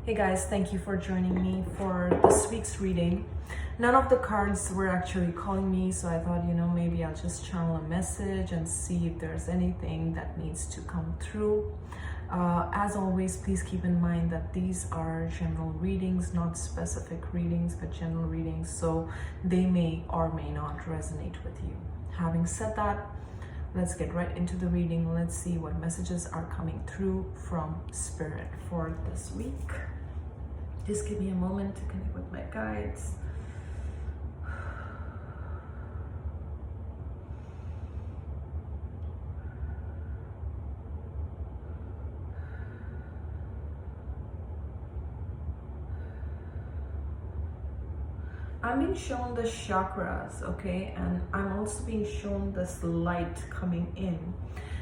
Hey guys, thank you for joining me for this week's reading. None of the cards were actually calling me, so I thought, maybe I'll just channel a message and see if there's anything that needs to come through. As always, please keep in mind that these are general readings, not specific readings, but general readings, so they may or may not resonate with you. Having said that, let's get right into the reading. Let's see what messages are coming through from Spirit for this week. Just give me a moment to connect with my guides. I'm being shown the chakras, okay? And I'm also being shown this light coming in.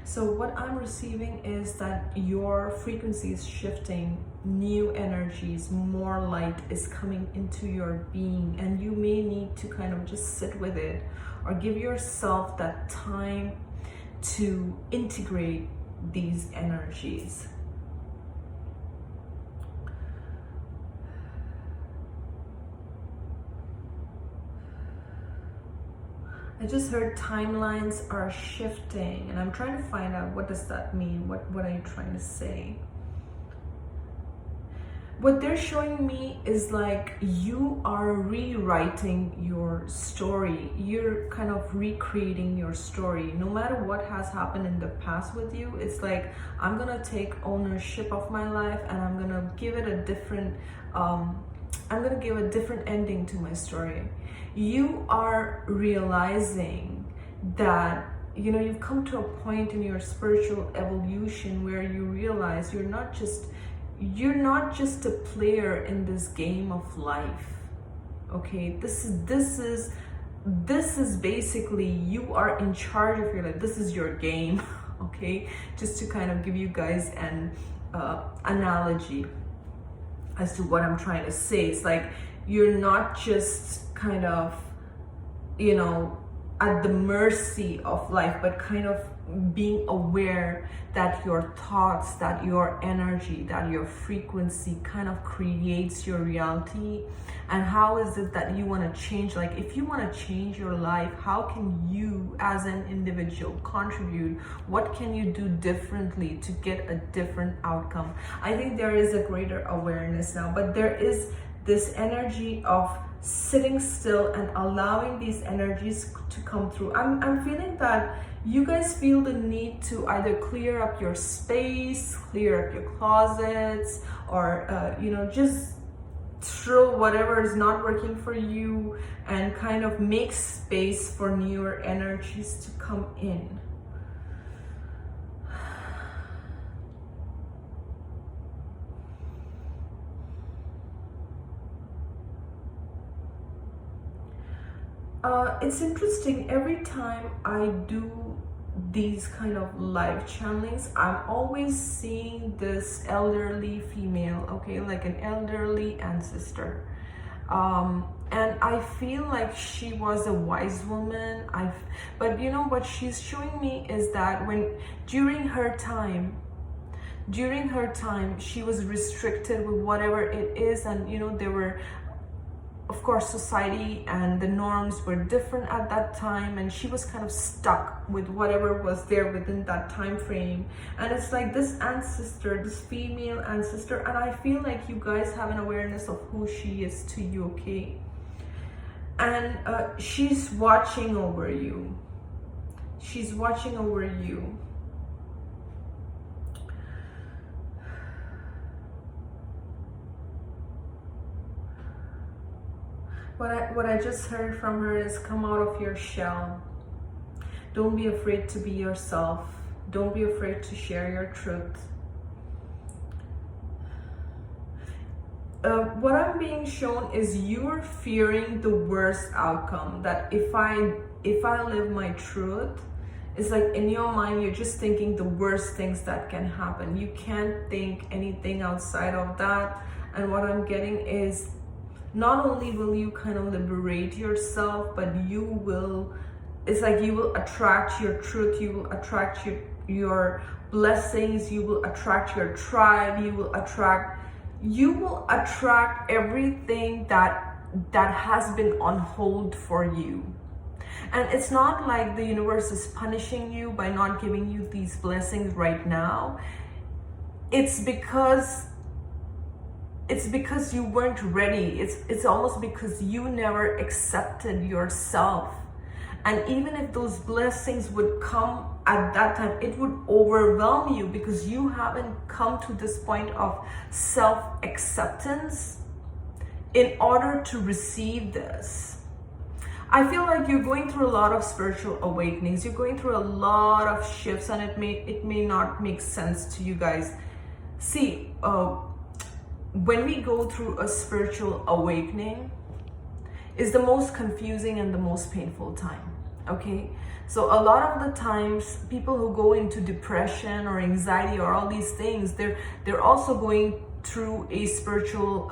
So what I'm receiving is that your frequency is shifting, new energies, more light is coming into your being, and you may need to kind of just sit with it or give yourself that time to integrate these energies. I just heard timelines are shifting, and I'm trying to find out what does that mean? What are you trying to say? What they're showing me is like you are rewriting your story. You're kind of recreating your story. No matter what has happened in the past with you, it's like I'm gonna take ownership of my life and I'm gonna give it a different ending to my story. You are realizing that you've come to a point in your spiritual evolution where you realize you're not just a player in this game of life. Okay, this is basically you are in charge of your life. This is your game. Okay, just to kind of give you guys an analogy as to what I'm trying to say. It's like you're not just kind of, at the mercy of life, but kind of being aware that your thoughts, that your energy, that your frequency kind of creates your reality. And how is it that you want to change? Like, if you want to change your life, how can you as an individual contribute? What can you do differently to get a different outcome? I think there is a greater awareness now, but there is this energy of sitting still and allowing these energies to come through. I'm feeling that you guys feel the need to either clear up your space, clear up your closets, or just throw whatever is not working for you and kind of make space for newer energies to come in. It's interesting, every time I do these kind of live channelings, I'm always seeing this elderly female, okay, like an elderly ancestor. And I feel like she was a wise woman. But what she's showing me is that during her time, she was restricted with whatever it is, and there were, of course, society and the norms were different at that time, and she was kind of stuck with whatever was there within that time frame. And it's like this ancestor, this female ancestor, and I feel like you guys have an awareness of who she is to you, okay? And she's watching over you. She's watching over you. What I just heard from her is, come out of your shell. Don't be afraid to be yourself. Don't be afraid to share your truth. What I'm being shown is you're fearing the worst outcome, that if I live my truth, it's like in your mind you're just thinking the worst things that can happen. You can't think anything outside of that. And what I'm getting is, not only will you kind of liberate yourself, but it's like you will attract your truth, you will attract your blessings, you will attract your tribe, you will attract you will attract everything that has been on hold for you. And it's not like the universe is punishing you by not giving you these blessings right now. It's because you weren't ready. It's almost because you never accepted yourself. And even if those blessings would come at that time, it would overwhelm you because you haven't come to this point of self-acceptance in order to receive this. I feel like you're going through a lot of spiritual awakenings. You're going through a lot of shifts, and it may not make sense to you guys. See, when we go through a spiritual awakening, is the most confusing and the most painful time. Okay, so a lot of the times people who go into depression or anxiety or all these things, they're also going through a spiritual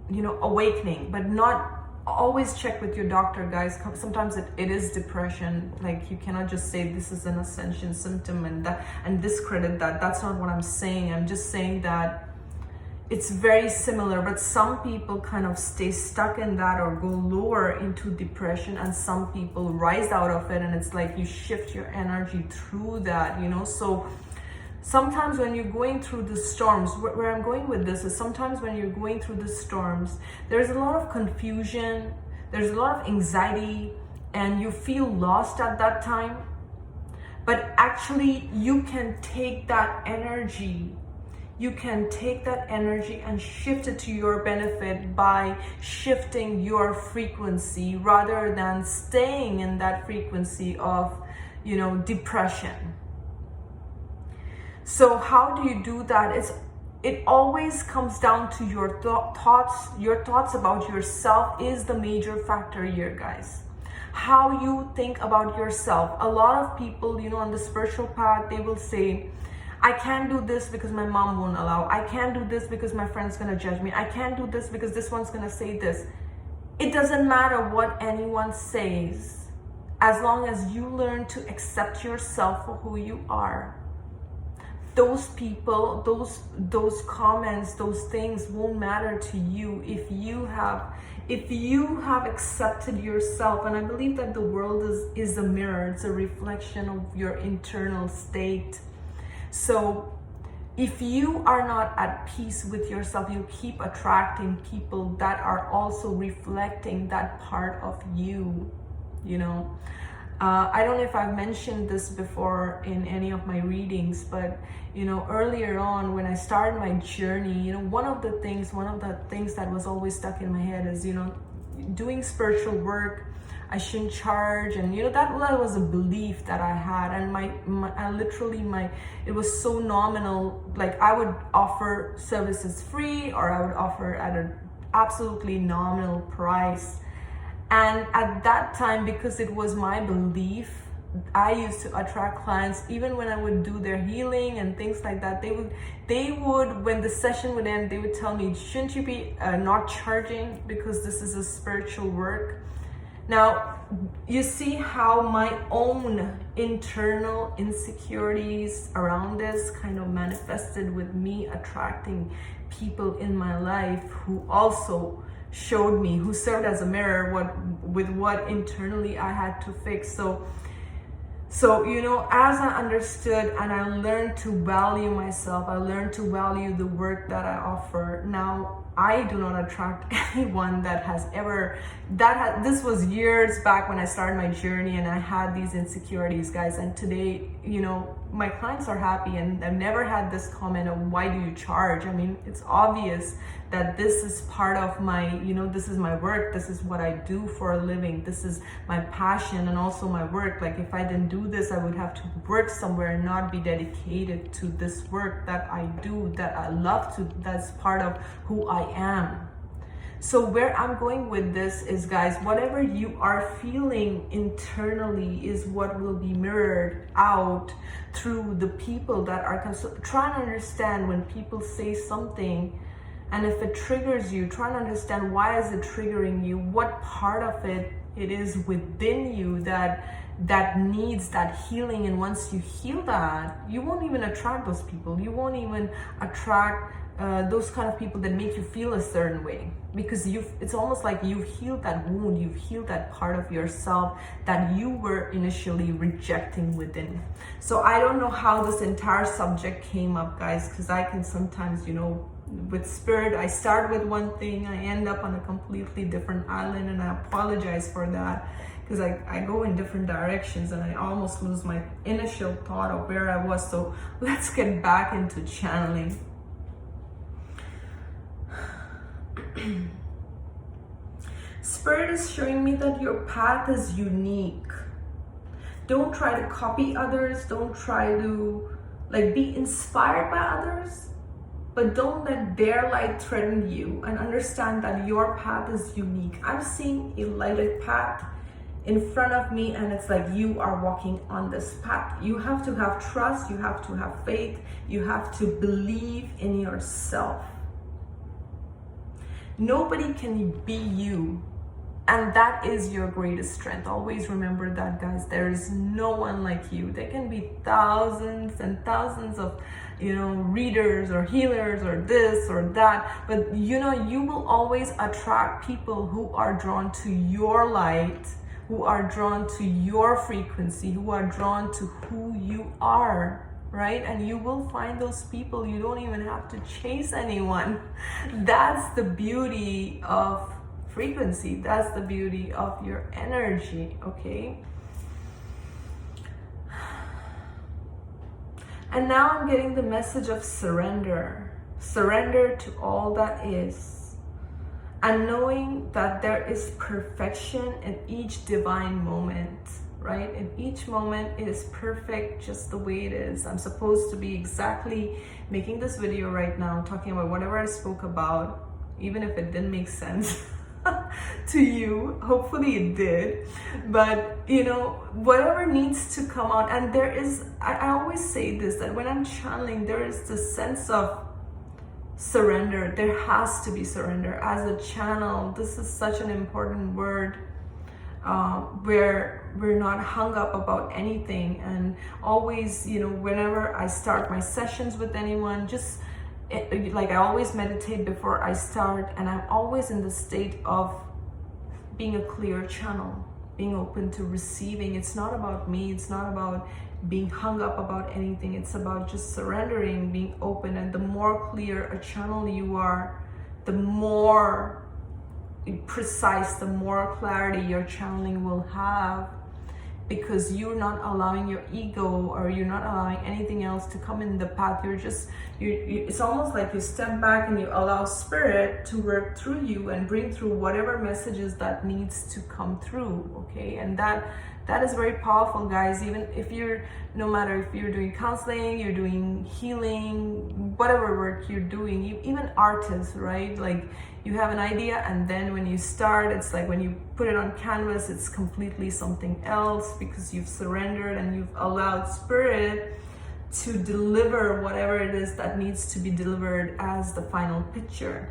awakening, but not always check with your doctor, guys. Sometimes it is depression. Like, you cannot just say this is an ascension symptom and discredit that. That's not what I'm saying. I'm just saying that it's very similar, but some people kind of stay stuck in that or go lower into depression, and some people rise out of it, and it's like you shift your energy through that, so sometimes when you're going through the storms, where I'm going with this is sometimes when you're going through the storms, there's a lot of confusion, there's a lot of anxiety, and you feel lost at that time. But actually, you can take that energy and shift it to your benefit by shifting your frequency rather than staying in that frequency of, depression. So how do you do that? It always comes down to your thoughts. Your thoughts about yourself is the major factor here, guys. How you think about yourself. A lot of people, on the spiritual path, they will say, I can't do this because my mom won't allow. I can't do this because my friend's gonna judge me. I can't do this because this one's gonna say this. It doesn't matter what anyone says, as long as you learn to accept yourself for who you are. Those people, those comments, those things won't matter to you if you have accepted yourself. And I believe that the world is a mirror. It's a reflection of your internal state. So if you are not at peace with yourself, you keep attracting people that are also reflecting that part of you, I don't know if I've mentioned this before in any of my readings, but earlier on when I started my journey, one of the things that was always stuck in my head is, doing spiritual work, I shouldn't charge, and that was a belief that I had, and it was so nominal. Like, I would offer services free, or I would offer at an absolutely nominal price. And at that time, because it was my belief, I used to attract clients. Even when I would do their healing and things like that, they would, when the session would end, they would tell me, shouldn't you be not charging because this is a spiritual work? Now, you see how my own internal insecurities around this kind of manifested with me attracting people in my life who also showed me, who served as a mirror with what internally I had to fix. So as I understood and I learned to value myself, I learned to value the work that I offer. Now I do not attract anyone that has ever, this was years back when I started my journey and I had these insecurities, guys. And today, my clients are happy, and I've never had this comment of, why do you charge? I mean, it's obvious that this is part of my, this is my work. This is what I do for a living. This is my passion and also my work. Like, if I didn't do this, I would have to work somewhere and not be dedicated to this work that I do, that I love to, that's part of who I am. So where I'm going with this is, guys, whatever you are feeling internally is what will be mirrored out through the people that are. So try and understand when people say something, and if it triggers you, try and understand, why is it triggering you? What part of it is within you that needs that healing? And once you heal that, you won't even attract those people. You won't even attract those kind of people that make you feel a certain way, because it's almost like you've healed that wound, you've healed that part of yourself that you were initially rejecting within. So I don't know how this entire subject came up, guys, because I can sometimes, with spirit, I start with one thing, I end up on a completely different island, and I apologize for that, because I go in different directions and I almost lose my initial thought of where I was. So let's get back into channeling. Spirit is showing me that your path is unique. Don't try to copy others. Don't try to be inspired by others, but don't let their light threaten you, and understand that your path is unique. I'm seeing a lighted path in front of me, and it's like you are walking on this path. You have to have trust, you have to have faith, you have to believe in yourself. Nobody can be you, and that is your greatest strength. Always remember that, guys. There is no one like you. There can be thousands and thousands of readers or healers or this or that, but you will always attract people who are drawn to your light, who are drawn to your frequency, who are drawn to who you are, right? And you will find those people. You don't even have to chase anyone. That's the beauty of frequency. That's the beauty of your energy, okay? And now I'm getting the message of surrender. Surrender to all that is. And knowing that there is perfection in each divine moment, right? In each moment, it is perfect just the way it is. I'm supposed to be exactly making this video right now, talking about whatever I spoke about, even if it didn't make sense to you. Hopefully it did. But whatever needs to come out. And there is, I always say this, that when I'm channeling, there is this sense of surrender. There has to be surrender. As a channel, this is such an important word, where we're not hung up about anything. And always, whenever I start my sessions with anyone, I always meditate before I start, and I'm always in the state of being a clear channel, being open to receiving. It's not about me. It's not about being hung up about anything. It's about just surrendering, being open. And the more clear a channel you are, the more precise, the more clarity your channeling will have, because you're not allowing your ego, or you're not allowing anything else to come in the path. It's almost like you step back and you allow spirit to work through you and bring through whatever messages that needs to come through, okay? And that is very powerful, guys. Even if no matter if you're doing counseling, you're doing healing, whatever work you're doing, even artists, right? Like, you have an idea, and then when you start, it's like when you put it on canvas, it's completely something else, because you've surrendered and you've allowed spirit to deliver whatever it is that needs to be delivered as the final picture.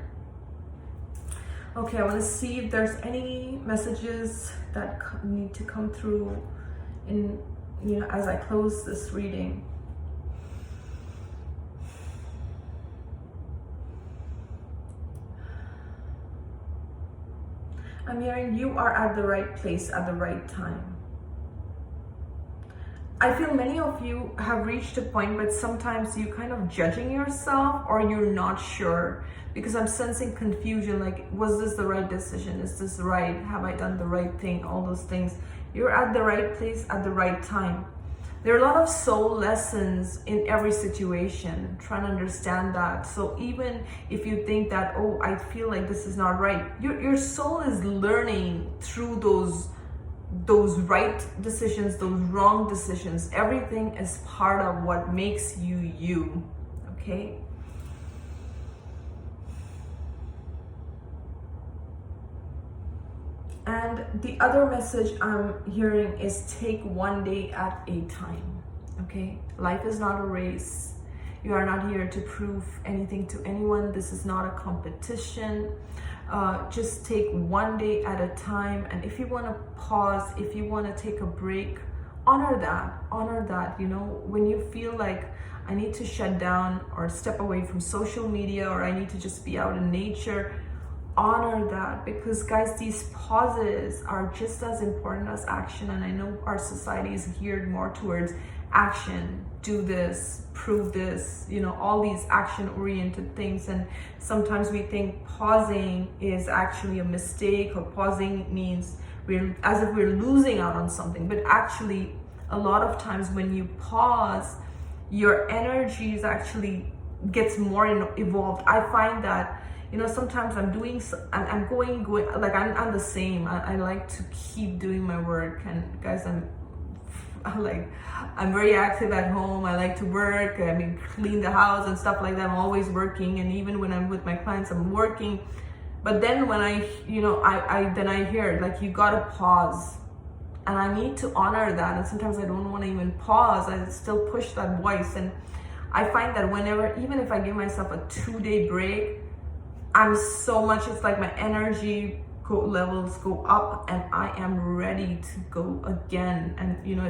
Okay, I want to see if there's any messages that need to come through as I close this reading. I'm hearing you are at the right place at the right time. I feel many of you have reached a point, but sometimes you kind of judging yourself, or you're not sure, because I'm sensing confusion, like, was this the right decision? Is this right? Have I done the right thing? All those things. You're at the right place at the right time. There are a lot of soul lessons in every situation, trying to understand that. So even if you think that, oh, I feel like this is not right, your soul is learning through those right decisions, those wrong decisions. Everything is part of what makes you you, okay? And the other message I'm hearing is take one day at a time, okay? Life is not a race. You are not here to prove anything to anyone. This is not a competition. Just take one day at a time. And if you want to pause, if you want to take a break, honor that, you know, when you feel like I need to shut down or step away from social media, or I need to just be out in nature, honor that, because guys, these pauses are just as important as action. And I know our society is geared more towards action, do this, prove this, you know, all these action oriented things. And sometimes we think pausing is actually a mistake, or pausing means we're as if we're losing out on something. But actually, a lot of times when you pause, your energy is actually gets more evolved. I find that, you know, sometimes I'm doing, I'm going, like I'm the same. I like to keep doing my work. And guys, I'm very active at home. I like to work. I mean, clean the house and stuff like that. I'm always working. And even when I'm with my clients, I'm working. But then when I hear, like, you gotta pause. And I need to honor that. And sometimes I don't want to even pause. I still push that voice. And I find that whenever, even if I give myself a 2-day break, I'm so much, it's like my energy levels go up and I am ready to go again. And you know,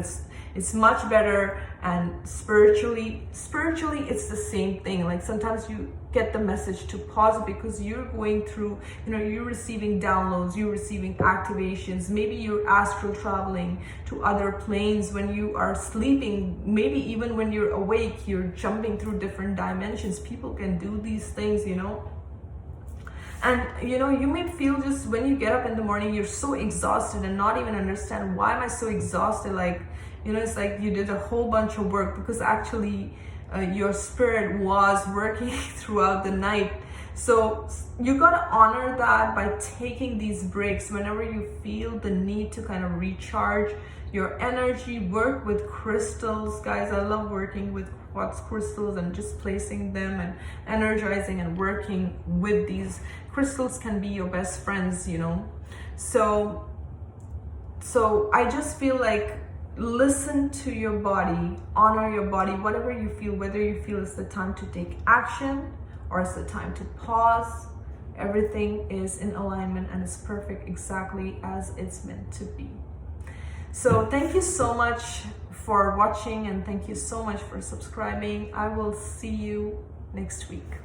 it's much better. And spiritually it's the same thing. Like, sometimes you get the message to pause because you're going through, you know, you're receiving downloads, you're receiving activations, maybe you're astral traveling to other planes when you are sleeping, maybe even when you're awake, you're jumping through different dimensions. People can do these things, you know. And you know, you may feel, just when you get up in the morning, you're so exhausted and not even understand, why am I so exhausted? Like, you know, it's like you did a whole bunch of work, because actually your spirit was working throughout the night. So you gotta honor that by taking these breaks whenever you feel the need to kind of recharge your energy. Work with crystals, guys. I love working with quartz crystals and just placing them and energizing and working with these crystals can be your best friends, you know. So I just feel like, listen to your body, honor your body, whatever you feel, whether you feel it's the time to take action or it's the time to pause. Everything is in alignment and it's perfect exactly as it's meant to be. So thank you so much for watching, and thank you so much for subscribing. I will see you next week.